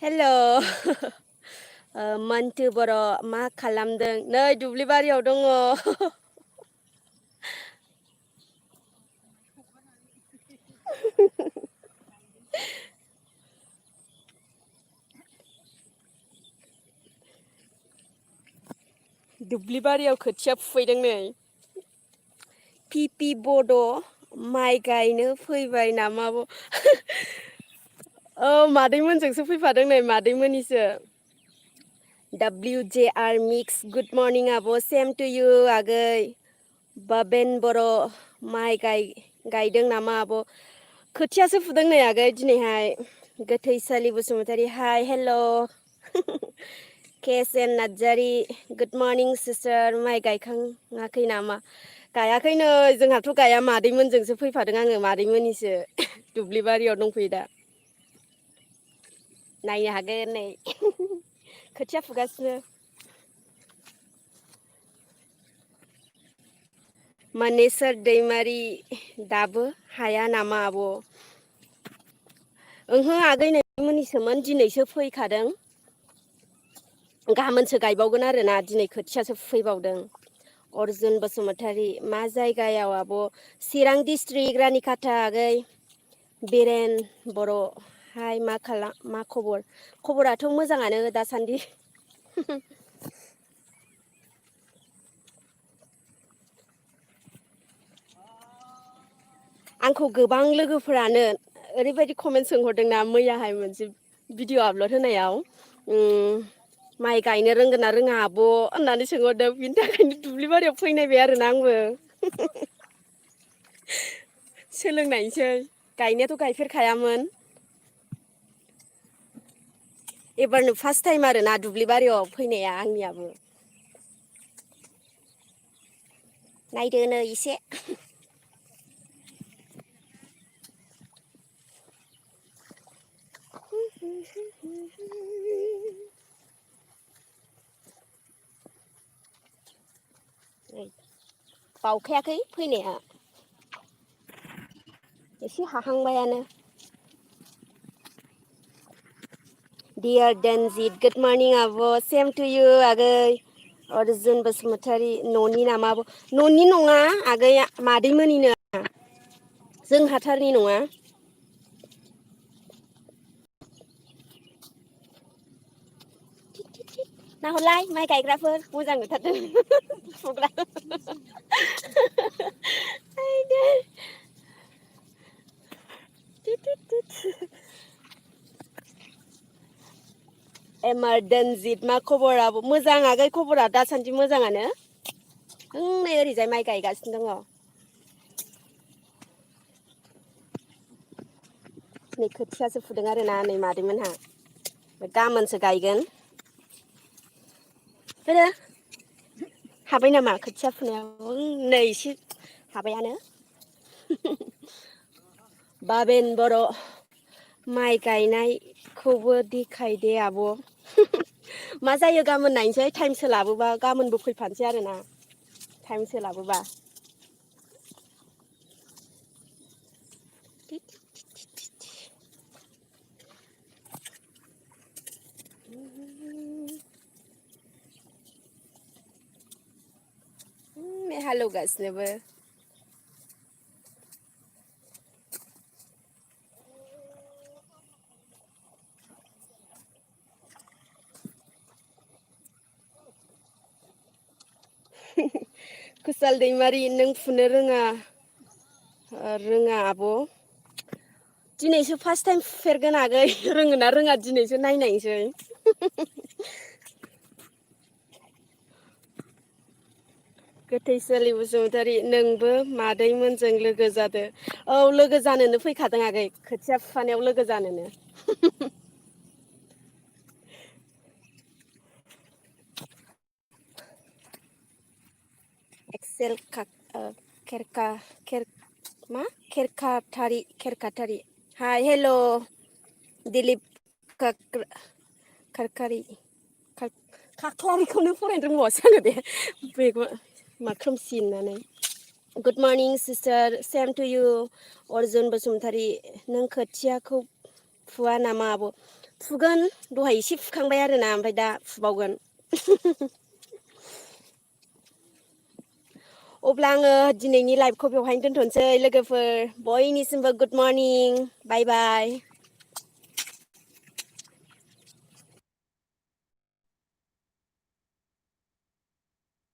Hello. Mantu बर' मा खालामदों? नै दुब्लि बारियाव दङ। दुब्लि बारियाव खोथिया फुफैदों नै। पिपि बड' माइ गायनो फैबाय नामा? औ मादैमोनजोंसो फैफादों नै मादैमोननिसो। WJR मिक्स गुड मर्निं आब' सेम टु इउ आगै। बाबेन बर' माइ गायदों नामा आब'? खोथियासो फुदों नै आगै दिनैहाय। गोथैसालि बसुमतारी हाय हेल'। केस एन नार्जारि गुड मर्निं सिस्टार माइ गायखाङाखै नामा? गायाखै नै जोंहाथ' गाया मादैमोनजोंसो फैफादों आङो मादैमोननिसो। दुब्लि बारियाव दंफैयो दा। नायनो हागोन नै खोथिया फुगासिनो। मानेस्वर दैमारि दाबो हाया नामा आब'? ओहो आगै नै मोननिसोमोन दिनैसो फैखादों। गाबोनसो गायबावगोन आरोना दिनै खोथियासो फुफैबावदों। अर्जुन बसुमतारी मा जायगायाव आब'? चिरां डिस्ट्रिक्ट रानिखाथा आगै। बिरेन बर' हाय मा खबर? खबराथ' मोजाङानो दासान्दि। आंखौ गोबां लोगोफोरानो ओरैबायदि कमेन्ट सोंहरदोंना मैयाहाय मोनसे भिडिअ आपल'ड होनायाव माइ गायनो रोंगोन ना रोङा आब' होननानै सोंहरदों बिनि थाखायनो दुब्लि बारियाव फैनायबाय आरोना आंबो। सोलोंनायसै गायनायाथ' गायफेरखायामोन। एबारनो फार्स्ट टाइम आरोना दुब्लि बारियाव फैनाया आंनियाबो। नायदो नै एसे। बावखायाखै फैनाया। एसे हाहांबायानो। डियार देनजिट गुड मर्निं आब' सेम टु इउ आगै। अर्जुन बसुमतारी न'नि नामा आब'? न'नि नङा आगै मादैमोनिनो। जों हाथारनि नङा। नाहरलाय माइ गायग्राफोर मोजां नुथारदों फुग्रा। एमार देनजिट मा खबर आब'? मोजां आगै खबरा दासान्दि मोजाङानो। नै ओरैजाय माइ गायगासिनो दङ। नै खोथियासो फुदों आरोना नै मादैमोनहा गाबोनसो गायगोन। हाबाय नामा खोथिया फुनायाव नै एसे हाबायानो। बाबेन बर' माइ गायनायखौबो देखायदे आब'। मा जायो गाबोन नायनोसै टाइम सोलाबोबा गाबोनबो फैफानोसै आरोना टाइम सोलाबोबा। हालेवगासिनोबो। कुसाल दैमारि नों फुनो रोङा आब'? दिनैसो फार्स्ट टाइम फुफेरगोन आगै रोङो ना रोङा दिनैसो नायनायसै। गोथै सोलि बसुमतारी नोंबो मादैमोनजों लोगो जादो औ लोगो जानोनो फैखादों आगै खोथिया फुफानायाव लोगो जानोनो एक्सेल खेरखा खेर मा खेरखाथारि हाय हेल' दिलिप खारखारि खाख्लारिखौनो फरायनो रोंबावासो आङो दे बेखौ मा खोमसि होननानै good morning sister same to you Arjun Basumatary नों खोथियाखौ फुवा नामा आब' फुगोन दहाय एसे फुखांबाय आरोना ओमफ्राय दा फुबावगोन अब्ला आङो दिनैनि लाइभखौ बेवहायनो दोनथ'नोसै लोगोफोर बयनिसिमबो गुड मर्निं बाय बाय